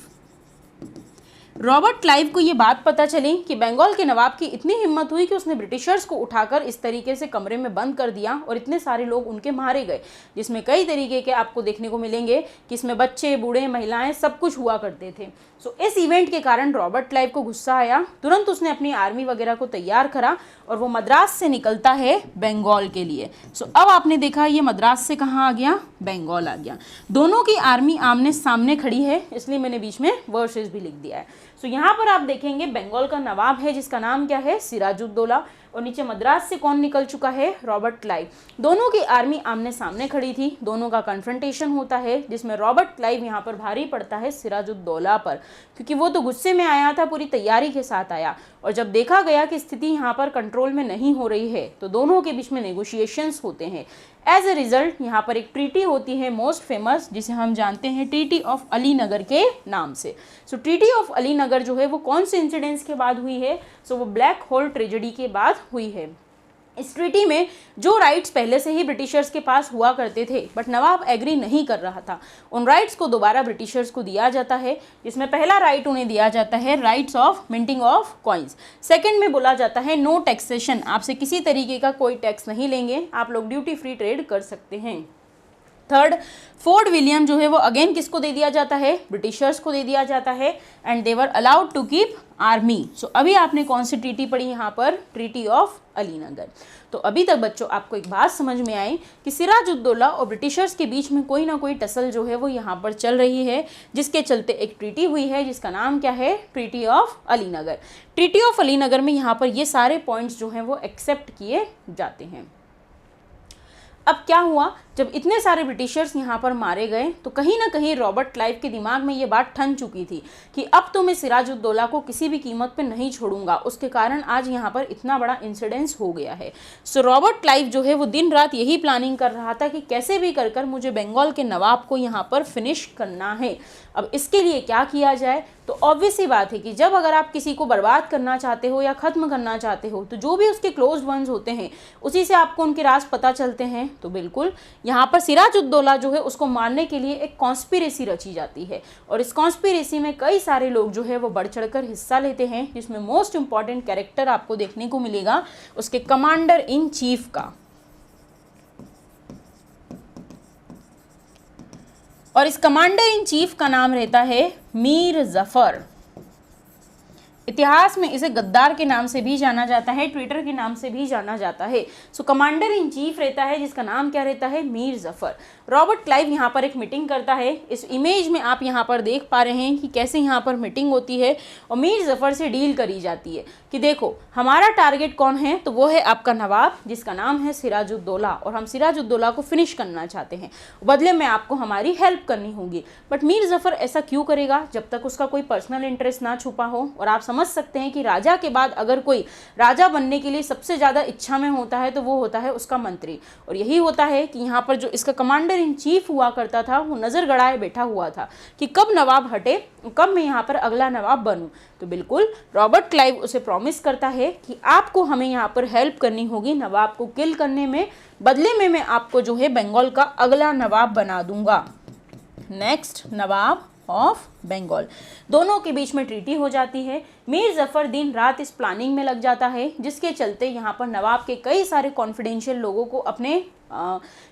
रॉबर्ट क्लाइव को ये बात पता चली कि बंगाल के नवाब की इतनी हिम्मत हुई कि उसने ब्रिटिशर्स को उठाकर इस तरीके से कमरे में बंद कर दिया और इतने सारे लोग उनके मारे गए, जिसमें कई तरीके के आपको देखने को मिलेंगे कि इसमें बच्चे, बूढ़े, महिलाएं सब कुछ हुआ करते थे। सो इस इवेंट के कारण रॉबर्ट क्लाइव को गुस्सा आया, तुरंत उसने अपनी आर्मी वगैरह को तैयार करा और वो मद्रास से निकलता है बंगाल के लिए। सो अब आपने देखा ये मद्रास से कहाँ आ गया? बंगाल आ गया। दोनों की आर्मी आमने सामने खड़ी है, इसलिए मैंने बीच में वर्सेस भी लिख दिया है। सो यहाँ पर आप देखेंगे बंगाल का नवाब है जिसका नाम क्या है? सिराजुद्दौला, और नीचे मद्रास से कौन निकल चुका है? Robert Clive. दोनों की आर्मी आमने सामने खड़ी थी, दोनों का कन्फ्रंटेशन होता है जिसमें रॉबर्ट क्लाइव यहाँ पर भारी पड़ता है सिराजुद्दौला पर, क्योंकि वो तो गुस्से में आया था, पूरी तैयारी के साथ आया, और जब देखा गया कि स्थिति यहाँ पर कंट्रोल में नहीं हो रही है तो दोनों के बीच में नेगोशिएशंस होते हैं। एज ए रिजल्ट यहाँ पर एक ट्रीटी होती है मोस्ट फेमस, जिसे हम जानते हैं ट्रीटी ऑफ अलीनगर के नाम से। सो ट्रीटी ऑफ अलीनगर जो है वो कौन से इंसिडेंट्स के बाद हुई है? सो वो ब्लैक होल ट्रेजेडी के बाद हुई है। इस ट्रीटी में जो राइट्स पहले से ही ब्रिटिशर्स के पास हुआ करते थे बट नवाब एग्री नहीं कर रहा था, उन राइट्स को दोबारा ब्रिटिशर्स को दिया जाता है, जिसमें पहला राइट उन्हें दिया जाता है rights of minting of coins. Second में बोला जाता है नो टैक्सेशन, आपसे किसी तरीके का कोई टैक्स नहीं लेंगे, आप लोग ड्यूटी फ्री ट्रेड कर सकते हैं। थर्ड, फोर्ट विलियम जो है वो अगेन किसको दे दिया जाता है? ब्रिटिशर्स को दे दिया जाता है, and they were allowed to keep army. So अभी आपने कौन सी ट्रीटी पढ़ी यहाँ पर? Treaty of Alinagar. तो अभी तक बच्चों आपको एक बात समझ में आई कि सिराजुद्दौला और ब्रिटिशर्स के बीच में कोई ना कोई टसल जो है वो यहाँ पर चल रही है, जिसके चलते एक ट्रीटी हुई है जिसका नाम क्या है? Treaty of Alinagar. Treaty of Alinagar में यहाँ पर ये सारे पॉइंट्स जो हैं वो एक्सेप्ट किए जाते हैं। अब क्या हुआ, जब इतने सारे ब्रिटिशर्स यहाँ पर मारे गए तो कहीं ना कहीं रॉबर्ट क्लाइव के दिमाग में ये बात ठन चुकी थी कि अब तो मैं सिराजुद्दौला को किसी भी कीमत पे नहीं छोड़ूंगा। उसके कारण आज यहाँ पर इतना बड़ा इंसिडेंस हो गया है। सो रॉबर्ट क्लाइव जो है वो दिन रात यही प्लानिंग कर रहा था कि कैसे भी कर कर मुझे बंगाल के नवाब को यहाँ पर फिनिश करना है। अब इसके लिए क्या किया जाए, तो ऑब्वियस सी बात है कि जब अगर आप किसी को बर्बाद करना चाहते हो या ख़त्म करना चाहते हो तो जो भी उसके क्लोज वंस होते हैं उसी से आपको उनके राज पता चलते हैं। तो बिल्कुल यहाँ पर सिराजुद्दौला जो है उसको मारने के लिए एक कॉन्स्पिरेसी रची जाती है और इस कॉन्स्पिरेसी में कई सारे लोग जो है वो बढ़ चढ़कर हिस्सा लेते हैं, जिसमें मोस्ट इंपॉर्टेंट कैरेक्टर आपको देखने को मिलेगा उसके कमांडर इन चीफ का। और इस कमांडर इन चीफ का नाम रहता है मीर जफर। इतिहास में इसे गद्दार के नाम से भी जाना जाता है, ट्विटर के नाम से भी जाना जाता है। सो कमांडर इन चीफ रहता है जिसका नाम क्या रहता है, मीर जफर। रॉबर्ट क्लाइव यहाँ पर एक मीटिंग करता है। इस इमेज में आप यहाँ पर देख पा रहे हैं कि कैसे यहाँ पर मीटिंग होती है और मीर जफर से डील करी जाती है कि देखो हमारा टारगेट कौन है, तो वो है आपका नवाब जिसका नाम है सिराजुद्दौला और हम सिराजुद्दौला को फिनिश करना चाहते हैं, बदले में आपको हमारी हेल्प करनी होगी। बट मीर जफर ऐसा क्यों करेगा जब तक उसका कोई पर्सनल इंटरेस्ट ना छुपा हो। और आप समझ सकते हैं कि राजा के बाद अगर कोई राजा बनने के लिए सबसे ज़्यादा इच्छा में होता है तो वो होता है उसका मंत्री। और यही होता है कि यहाँ पर जो इसका कमांडर इन चीफ हुआ करता था वो नज़र गड़ाए बैठा हुआ था कि कब नवाब हटे, कब मैं यहाँ पर अगला नवाब बनूं। तो बिल्कुल रॉबर्ट क्लाइव उसे प्रॉमिस करता है कि आपको हमें यहाँ पर हेल्प करनी होगी नवाब को किल करने में, बदले में मैं आपको जो है बंगाल का अगला नवाब बना दूंगा, नेक्स्ट नवाब ऑफ बंगाल। दोनों के बीच में ट्रीटी हो जाती है। मीर जफर दिन रात इस प्लानिंग में लग जाता है जिसके चलते यहाँ पर नवाब के कई सारे कॉन्फिडेंशियल लोगों को अपने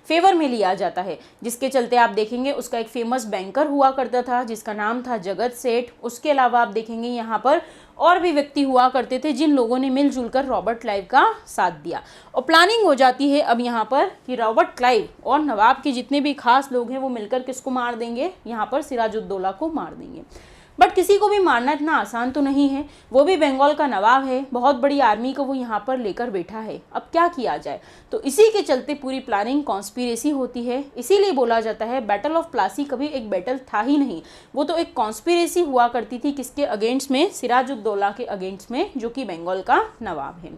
फेवर में लिया जाता है, जिसके चलते आप देखेंगे उसका एक फेमस बैंकर हुआ करता था जिसका नाम था जगत सेठ। उसके अलावा आप देखेंगे यहाँ पर और भी व्यक्ति हुआ करते थे जिन लोगों ने मिलजुल कर रॉबर्ट क्लाइव का साथ दिया। और प्लानिंग हो जाती है अब यहाँ पर कि रॉबर्ट क्लाइव और नवाब के जितने भी खास लोग हैं वो मिलकर किसको मार देंगे, यहाँ पर सिराजुद्दौला को मार देंगे। बट किसी को भी मारना इतना आसान तो नहीं है, वो भी बंगाल का नवाब है, बहुत बड़ी आर्मी को वो यहाँ पर लेकर बैठा है। अब क्या किया जाए, तो इसी के चलते पूरी प्लानिंग कॉन्स्पिरेसी होती है। इसीलिए बोला जाता है बैटल ऑफ प्लासी कभी एक बैटल था ही नहीं, वो तो एक कॉन्स्पिरेसी हुआ करती थी। किसके अगेंस्ट में, सिराजुद्दौला के अगेंस्ट में, जो कि बंगाल का नवाब है।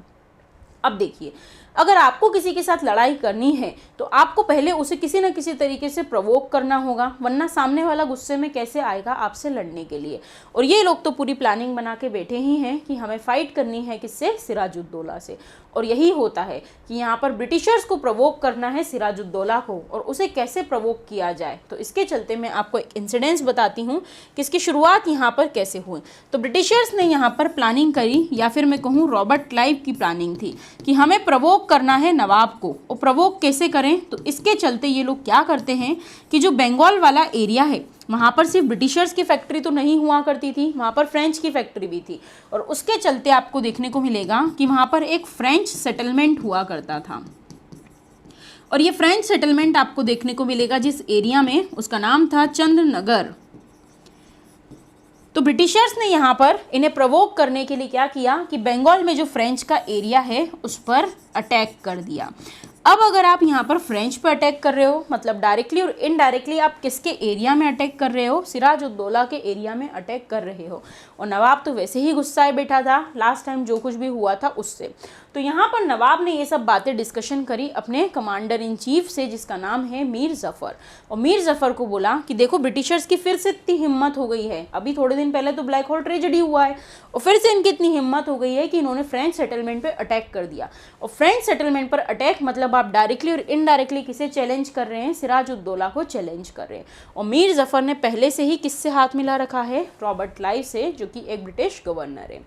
अब देखिए अगर आपको किसी के साथ लड़ाई करनी है तो आपको पहले उसे किसी न किसी तरीके से प्रवोक करना होगा, वरना सामने वाला गुस्से में कैसे आएगा आपसे लड़ने के लिए। और ये लोग तो पूरी प्लानिंग बना के बैठे ही हैं कि हमें फाइट करनी है किससे, सिराजुद्दौला से। और यही होता है कि यहाँ पर ब्रिटिशर्स को प्रवोक करना है सिराजुद्दौला को, और उसे कैसे प्रवोक किया जाए तो इसके चलते मैं आपको एक इंसिडेंस बताती हूँ कि इसकी शुरुआत यहाँ पर कैसे हुई। तो ब्रिटिशर्स ने यहाँ पर प्लानिंग करी, या फिर मैं कहूँ रॉबर्ट क्लाइव की प्लानिंग थी कि हमें प्रवोक करना है नवाब को। और प्रवोक कैसे करें, तो इसके चलते ये लोग क्या करते हैं कि जो बंगाल वाला एरिया है वहाँ पर सिर्फ ब्रिटिशर्स की फैक्ट्री तो नहीं हुआ करती थी, वहाँ पर फ्रेंच की फैक्ट्री भी थी। और उसके चलते आपको देखने को मिलेगा कि वहाँ पर एक फ्रेंच सेटलमेंट हुआ करता था। और ये फ्रेंच सेटलमेंट आपको देखने को मिलेगा जिस एरिया में, उसका नाम था चंद्रनगर। तो ब्रिटिशर्स ने यहाँ पर इन्हें प्रवोक करने के लिए क्या किया कि बंगाल में जो फ्रेंच का एरिया है उस पर अटैक कर दिया। अब अगर आप यहाँ पर फ्रेंच पर अटैक कर रहे हो, मतलब डायरेक्टली और इनडायरेक्टली आप किसके एरिया में अटैक कर रहे हो, सिराजुद्दौला के एरिया में अटैक कर रहे हो। और नवाब तो वैसे ही गुस्साए बैठा था लास्ट टाइम जो कुछ भी हुआ था उससे। तो यहाँ पर नवाब ने ये सब बातें डिस्कशन करी अपने कमांडर इन चीफ से जिसका नाम है मीर जफर। और मीर जफर को बोला कि देखो ब्रिटिशर्स की फिर से इतनी हिम्मत हो गई है, अभी थोड़े दिन पहले तो ब्लैक होल ट्रेजेडी हुआ है और फिर से इनकी इतनी हिम्मत हो गई है कि इन्होंने फ्रेंच सेटलमेंट पर अटैक कर दिया। और फ्रेंच सेटलमेंट पर अटैक मतलब आप डायरेक्टली और इनडायरेक्टली किसे चैलेंज कर रहे हैं, सिराजुद्दौला को चैलेंज कर रहे हैं। और मीर जफर ने पहले से ही किससे हाथ मिला रखा है, रॉबर्ट क्लाइव से, जो कि एक ब्रिटिश गवर्नर है।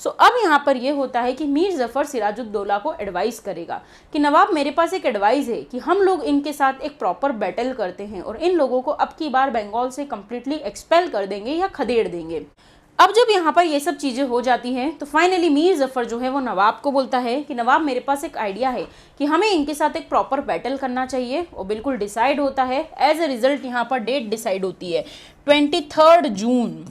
सो अब यहाँ पर यह होता है कि मीर जफर सिराजुद्दौला को एडवाइस करेगा कि नवाब मेरे पास एक एडवाइस है कि हम लोग इनके साथ एक प्रॉपर बैटल करते हैं और इन लोगों को अब की बार बंगाल से कंप्लीटली एक्सपेल कर देंगे या खदेड़ देंगे। अब जब यहाँ पर ये सब चीज़ें हो जाती हैं तो फाइनली मीर जफर जो है वो नवाब को बोलता है कि नवाब मेरे पास एक आइडिया है कि हमें इनके साथ एक प्रॉपर बैटल करना चाहिए। और बिल्कुल डिसाइड होता है, एज ए रिजल्ट यहाँ पर डेट डिसाइड होती है 23 जून।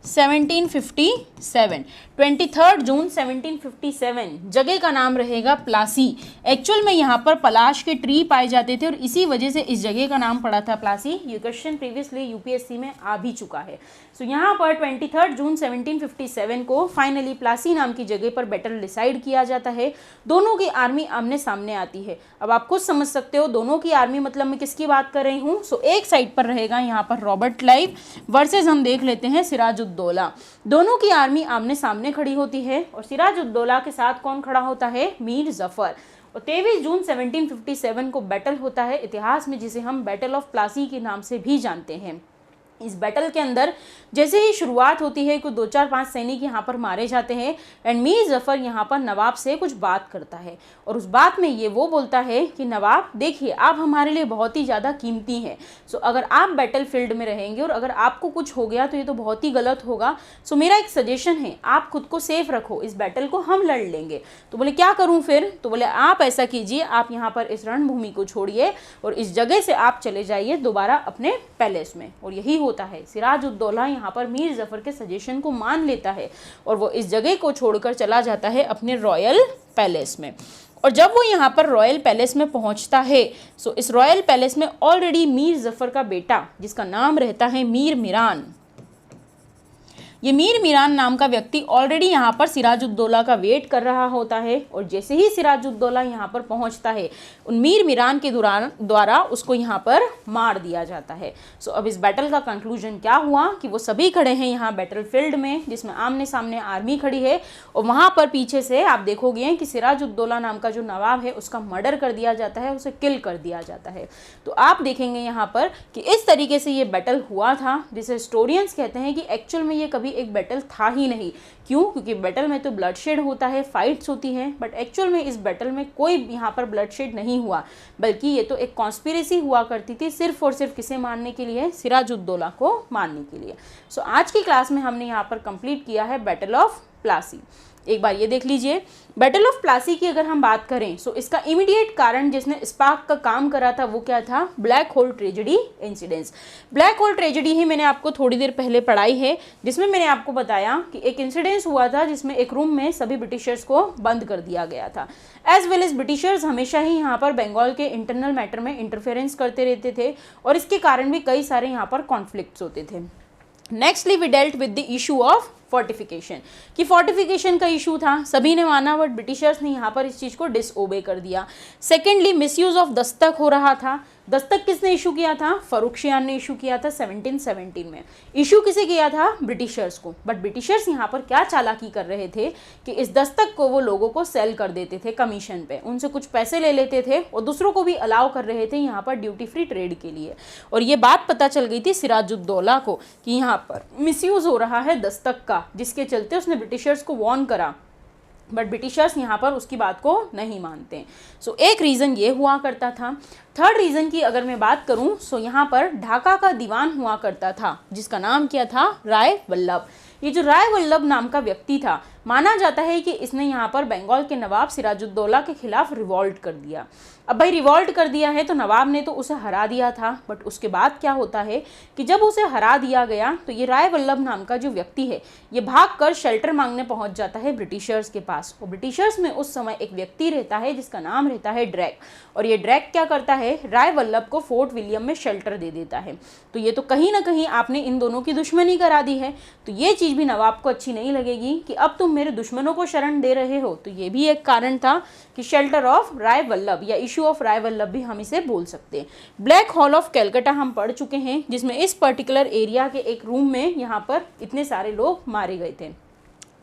1757, 23 जून 1757 जगह का नाम रहेगा प्लासी। एक्चुअल में यहाँ पर पलाश के ट्री पाए जाते थे और इसी वजह से इस जगह का नाम पड़ा था प्लासी। ये क्वेश्चन प्रीवियसली यूपीएससी में आ भी चुका है। सो यहाँ पर 23 जून 1757 को फाइनली प्लासी नाम की जगह पर बैटल डिसाइड किया जाता है। दोनों की आर्मी आमने सामने आती है। अब आप खुद समझ सकते हो दोनों की आर्मी मतलब मैं किसकी बात कर रही हूँ। सो एक साइड पर रहेगा यहाँ पर रॉबर्ट क्लाइव वर्सेस हम देख लेते हैं सिराजुद्दौला। दोनों की आर्मी आमने सामने खड़ी होती है और सिराजुद्दौला के साथ कौन खड़ा होता है, मीर जफर। और 23 जून 1757 को बैटल होता है इतिहास में, जिसे हम बैटल ऑफ प्लासी के नाम से भी जानते हैं। इस बैटल के अंदर जैसे ही शुरुआत होती है कुछ 2-4-5 सैनिक यहाँ पर मारे जाते हैं एंड मीर जफर यहाँ पर नवाब से कुछ बात करता है और उस बात में ये वो बोलता है कि नवाब देखिए आप हमारे लिए बहुत ही ज़्यादा कीमती हैं। सो अगर आप बैटल फील्ड में रहेंगे और अगर आपको कुछ हो गया तो ये तो बहुत ही गलत होगा। सो मेरा एक सजेशन है आप खुद को सेफ रखो, इस बैटल को हम लड़ लेंगे। तो बोले क्या करूँ फिर? तो बोले आप ऐसा कीजिए, आप यहाँ पर इस रणभूमि को छोड़िए और इस जगह से आप चले जाइए दोबारा अपने पैलेस में। और यही होता है, सिराजुद्दौला यहाँ पर मीर जफर के सजेशन को मान लेता है और वो इस जगह को छोड़कर चला जाता है अपने रॉयल पैलेस में। और जब वो यहाँ पर रॉयल पैलेस में पहुँचता है सो इस रॉयल पैलेस में ऑलरेडी मीर जफर का बेटा जिसका नाम रहता है मीर मीरान, ये मीर मीरान नाम का व्यक्ति ऑलरेडी यहाँ पर सिराजुद्दौला का वेट कर रहा होता है। और जैसे ही सिराजुद्दौला यहाँ पर पहुँचता है उन मीर मीरान के द्वारा उसको यहाँ पर मार दिया जाता है। सो अब इस बैटल का कंक्लूजन क्या हुआ कि वो सभी खड़े हैं यहाँ बैटल फील्ड में जिसमें आमने सामने आर्मी खड़ी है और वहाँ पर पीछे से आप देखोगे कि सिराजुद्दौला नाम का जो नवाब है उसका मर्डर कर दिया जाता है, उसे किल कर दिया जाता है। तो आप देखेंगे यहाँ पर कि इस तरीके से ये बैटल हुआ था, जिसे हिस्टोरियंस कहते हैं कि एक्चुअल में ये कभी एक बैटल था ही नहीं। क्यों? क्योंकि बैटल में तो ब्लडशेड होता है, फाइट्स होती हैं, बट एक्चुअल में इस बैटल में कोई यहाँ पर ब्लडशेड नहीं हुआ, बल्कि ये तो एक कॉन्स्पिरेसी हुआ करती थी सिर्फ और सिर्फ किसे मारने के लिए, सिराजुद्दौला को मारने के लिए। सो आज की क्लास में हमने यहाँ पर कंप्लीट किया है बैटल ऑफ प्लासी। एक बार ये देख लीजिए, बैटल ऑफ प्लासी की अगर हम बात करें सो इसका इमीडिएट कारण जिसने स्पार्क का काम करा था वो क्या था, black hole tragedy incidents. Black hole tragedy ही मैंने आपको थोड़ी देर पहले पढ़ाई है, जिसमें मैंने आपको बताया कि एक इंसिडेंस हुआ था जिसमें एक रूम में सभी ब्रिटिशर्स को बंद कर दिया गया था। एज वेल एज ब्रिटिशर्स हमेशा ही यहाँ पर बंगाल के इंटरनल मैटर में इंटरफेरेंस करते रहते थे और इसके कारण भी कई सारे यहाँ पर कॉन्फ्लिक्ट्स होते थे। Nextly we dealt with the issue of fortification, कि फोर्टिफिकेशन का इशू था, सभी ने माना बट ब्रिटिशर्स ने यहाँ पर इस चीज़ को डिसओबे कर दिया। सेकेंडली मिसयूज ऑफ दस्तक हो रहा था। दस्तक किसने इशू किया था? फर्रुखशियान ने इशू किया था 1717 में। इशू किसे किया था? ब्रिटिशर्स को। बट ब्रिटिशर्स यहाँ पर क्या चालाकी कर रहे थे कि इस दस्तक को वो लोगों को सेल कर देते थे कमीशन पे, उनसे कुछ पैसे ले लेते थे और दूसरों को भी अलाउ कर रहे थे यहाँ पर ड्यूटी फ्री ट्रेड के लिए। और ये बात पता चल गई थी सिराजुद्दौला को कि यहाँ पर मिसयूज हो रहा है दस्तक का, जिसके चलते उसने ब्रिटिशर्स को वार्न करा, बट ब्रिटिशर्स यहाँ पर उसकी बात को नहीं मानते। सो एक रीज़न ये हुआ करता था। थर्ड रीज़न की अगर मैं बात करूँ सो यहाँ पर ढाका का दीवान हुआ करता था जिसका नाम क्या था? राय वल्लभ। ये जो राय वल्लभ नाम का व्यक्ति था, माना जाता है कि इसने यहाँ पर बंगाल के नवाब सिराजुद्दौला के खिलाफ रिवॉल्ट कर दिया। अब भाई रिवॉल्ट कर दिया है तो नवाब ने तो उसे हरा दिया था, बट उसके बाद क्या होता है कि जब उसे हरा दिया गया तो ये राय वल्लभ नाम का जो व्यक्ति है ये भागकर शेल्टर मांगने पहुंच जाता है ब्रिटिशर्स के पास। और ब्रिटिशर्स में उस समय एक व्यक्ति रहता है जिसका नाम रहता है ड्रैक, और ये ड्रैक क्या करता है, राय वल्लभ को फोर्ट विलियम में शेल्टर दे देता है। तो ये तो कहीं ना कहीं आपने इन दोनों की दुश्मनी करा दी है, तो ये चीज़ भी नवाब को अच्छी नहीं लगेगी कि अब तुम मेरे दुश्मनों को शरण दे रहे हो। तो ये भी एक कारण था कि शेल्टर ऑफ राय वल्लभ या इशू ऑफ राय वल्लभ भी हम इसे बोल सकते हैं। ब्लैक हॉल ऑफ कैलकाटा हम पढ़ चुके हैं, जिसमें इस पर्टिकुलर एरिया के एक रूम में यहाँ पर इतने सारे लोग मारे गए थे।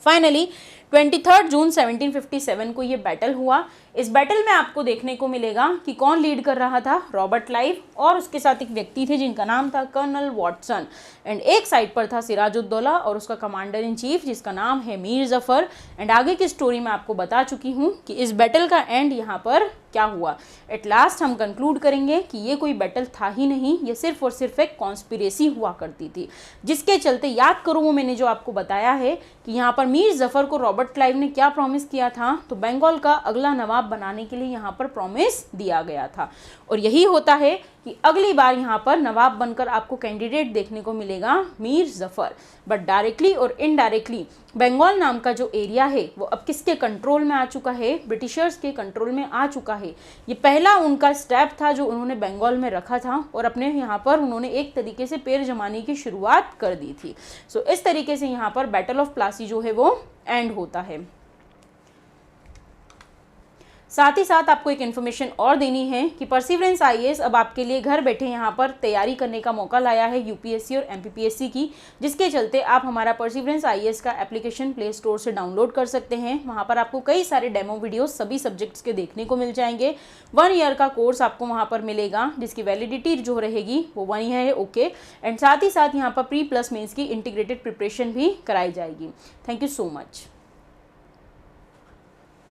फाइनली 23 जून 1757 को ये बैटल हुआ। इस बैटल में आपको देखने को मिलेगा कि कौन लीड कर रहा था, रॉबर्ट क्लाइव, और उसके साथ एक व्यक्ति थे जिनका नाम था कर्नल वॉटसन, एंड एक साइड पर था सिराजुद्दौला और उसका कमांडर इन चीफ जिसका नाम है मीर जफर। एंड आगे की स्टोरी मैं आपको बता चुकी हूँ कि इस बैटल का एंड यहाँ पर क्या हुआ। एट लास्ट हम कंक्लूड करेंगे कि ये कोई बैटल था ही नहीं, ये सिर्फ और सिर्फ एक कॉन्स्पिरेसी हुआ करती थी, जिसके चलते याद करो वो मैंने जो आपको बताया है कि यहाँ पर मीर जफर को रॉबर्ट रॉबर्ट क्लाइव ने क्या प्रॉमिस किया था, तो बंगाल का अगला नवाब बनाने के लिए यहाँ पर प्रॉमिस दिया गया था। और यही होता है कि अगली बार यहाँ पर नवाब बनकर आपको कैंडिडेट देखने को मिलेगा मीर जफर। बट डायरेक्टली और इनडायरेक्टली बंगाल नाम का जो एरिया है वो अब किसके कंट्रोल में आ चुका है, ब्रिटिशर्स के कंट्रोल में आ चुका है। ये पहला उनका स्टेप था जो उन्होंने बंगाल में रखा था और अपने यहाँ पर उन्होंने एक तरीके से पैर जमाने की शुरुआत कर दी थी। सो इस तरीके से यहाँ पर बैटल ऑफ प्लासी जो है वो एंड होता है। साथ ही साथ आपको एक इन्फॉर्मेशन और देनी है कि परसिवरेंस आईएएस अब आपके लिए घर बैठे यहाँ पर तैयारी करने का मौका लाया है यूपीएससी और एमपीपीएससी की, जिसके चलते आप हमारा परसिवरेंस आईएएस का एप्लीकेशन प्ले स्टोर से डाउनलोड कर सकते हैं। वहाँ पर आपको कई सारे डेमो वीडियोस सभी सब्जेक्ट्स के देखने को मिल जाएंगे। 1 ईयर का कोर्स आपको वहाँ पर मिलेगा जिसकी वैलिडिटी जो रहेगी वो 1 ईयर है। ओके, एंड साथ ही साथ यहाँ पर प्री प्लस मेंस की इंटीग्रेटेड प्रिपरेशन भी कराई जाएगी। Thank you so much.